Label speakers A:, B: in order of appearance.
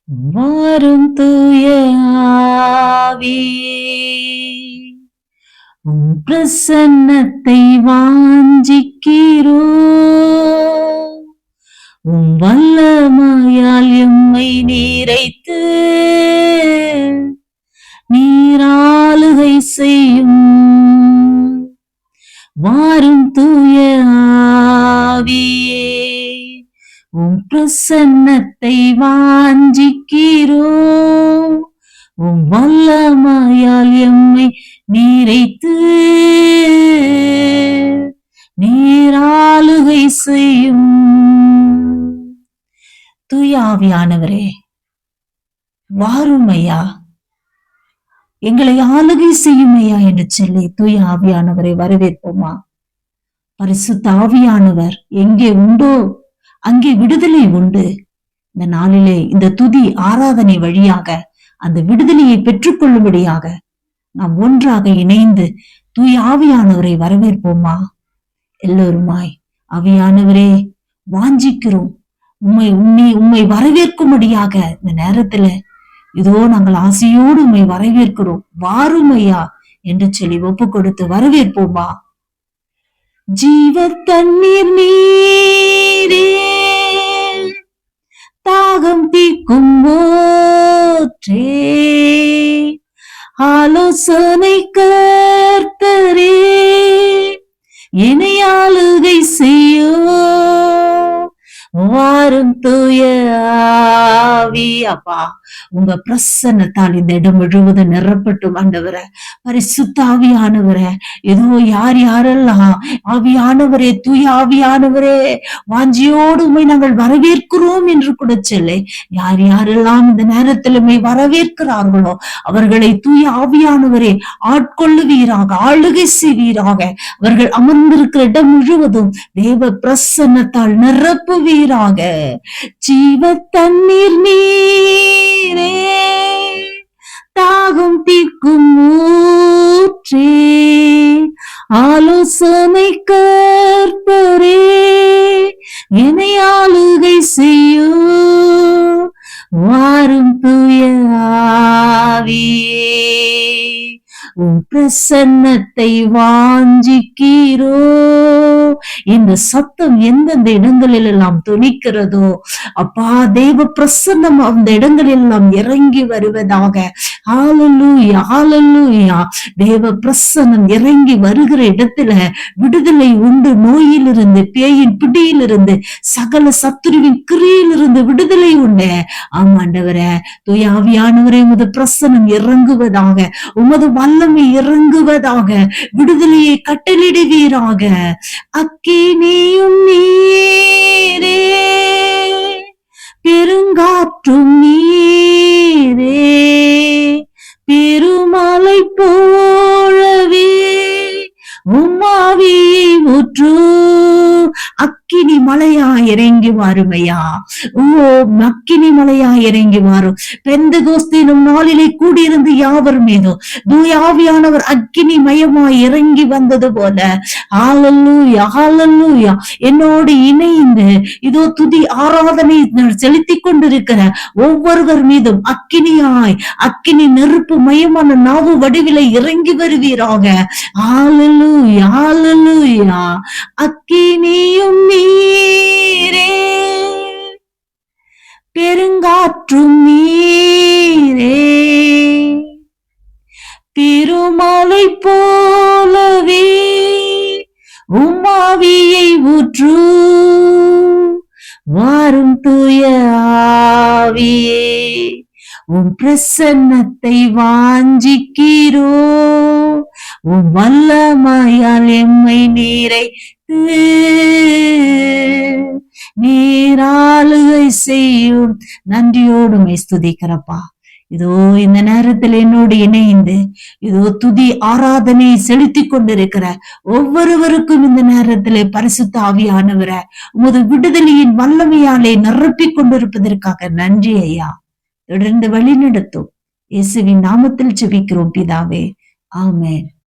A: வாரும் தூய ஆவியே, உம் பிரசன்னத்தை வாஞ்சிக்கிறோ, உம் வல்லமையால் எம்மை நிறைத்து நீராளுகை செய்யும். வாரும் தூய ஆவியே, உம் பிரசன்னத்தை வாஞ்சிக்கிறோ, உம் வல்லமையால் எம்மை நிறைத்து நீராளுகை செய்யும். தூய ஆவியானவரே, வாரும் ஐயா, எங்களை ஆளுகை செய்யும் ஐயா என்று சொல்லி தூய ஆவியானவரை வரவேற்போமா? பரிசுத்த ஆவியானவர் எங்கே உண்டோ அங்கே விடுதலை உண்டு. இந்த நாளிலே இந்த துதி ஆராதனை வழியாக அந்த விடுதலையை பெற்றுக்கொள்ளும்படியாக நாம் ஒன்றாக இணைந்து தூய ஆவியானவரை வரவேற்போமா? எல்லோருமாய் ஆவியானவரே, வாஞ்சிக்கிறோம் உம்மை வரவேற்கும்படியாக இந்த நேரத்துல இதோ நாங்கள் ஆசையோடு உம்மை வரவேற்கிறோம், வாரும் ஐயா என்று சொல்லி ஒப்பு கொடுத்து வரவேற்போமா? ஜீவ தண்ணீர் நீரே, தாகம் தீர்க்கும் ஊற்றே, ஆலோசனை கர்த்தரே, என்னை ஆளுகை செய்யோ, வாரும் தூய ஆவி. அப்பா, உங்க பிரசன்னத்தால் இந்த இடம் முழுவதும் நிரப்பட்டும் ஆண்டவரே. பரிசுத்த ஆவியானவரே, ஏதோ யாரெல்லாம் ஆவியானவரே, தூய ஆவியானவரே, வாஞ்சியோடு உம்மை நாங்கள் வரவேற்கிறோம் என்று கூட சொல்லி யாரெல்லாம் இந்த நேரத்திலுமே வரவேற்கிறார்களோ அவர்களை தூய ஆவியானவரே ஆட்கொள்ளுவீராக, ஆளுகை செய்வீராக. அவர்கள் அமர்ந்திருக்கிற இடம் முழுவதும் தேவ பிரசன்னத்தால் நிரப்புவீராக. ஜீவ தண்ணீர் நீரே, தாகம் தீர்க்கும் ஊற்றே, ஆலோசனை கர்த்தரே, என்னை ஆளுகை செய்யோ, வாரும் தூய ஆவியே, உம் பிரசன்னத்தை வாஞ்சிக்கிறோ. இந்த சத்தம் எந்தெந்த இடங்களில் எல்லாம் துணிக்கிறதோ அப்பா, தேவ பிரசன்னம் அந்த இடங்களில் எல்லாம் இறங்கி வருவதாக. ஹல்லேலூயா, ஹல்லேலூயா. தேவ பிரசன்னம் இறங்கி வருகிற இடத்துல விடுதலை உண்டு. நோயிலிருந்து, பேயின் பிடியிலிருந்து, சகல சத்துருவின் கிரியிலிருந்து விடுதலை உண்டு. ஆமாண்டவரே, தூய ஆவியானவரே, உமது பிரசன்னம் இறங்குவதாக, உமது வல்லமை இறங்குவதாக, விடுதலையை கட்டளிடுவீராக. அக்கினியும் நீரே, பெருங்காற்றும் நீரே, பெருமலை போலவே உம்மாவியை ஊற்று. அக்கினி மலையா இறங்கி வாருமையா, ஓ அக்கினி மலையா இறங்கி வாரும். பெந்தெகோஸ்தேனும் நாளிலே கூடியிருந்து யாவர் மீதும் தூய ஆவியானவர் அக்கினி மயமாய் இறங்கி வந்தது போல. ஹல்லேலூயா, ஹல்லேலூயா. என்னோடு இணைந்து இதோ துதி ஆராதனை செலுத்தி கொண்டிருக்கிற ஒவ்வொருவர் மீதும் அக்கினியாய், அக்கினி நெருப்பு மயமான நாவு வடிவிலை இறங்கி வருவீராக. ஹல்லேலூயா, ஹல்லேலூயா. அக்கினியும் நீரே, பெருங்காற்றும் நீரே, திருமலை போலவே உம்மாவியை ஊற்று. வாரும் தூய ஆவியே, உம் பிரசன்னத்தை வாஞ்சிக்கிறோ, உம் வல்லமையால் எம்மை நீராளுகை செய்யும். நன்றியோடு உம்மை ஸ்துதிக்கிறப்பா. இதோ இந்த நேரத்தில் என்னோடு இணைந்து இதோ துதி ஆராதனை செலுத்தி கொண்டிருக்கிற ஒவ்வொருவருக்கும் இந்த நேரத்திலே பரிசுத்த ஆவியானவர உமது விடுதலையின் வல்லமையாலே நிரப்பிக் கொண்டிருப்பதற்காக நன்றி ஐயா. தொடர்ந்து வழி நடத்தும். இயேசுவின் நாமத்தில் ஜெபிக்கிறோம் பிதாவே, ஆமென்.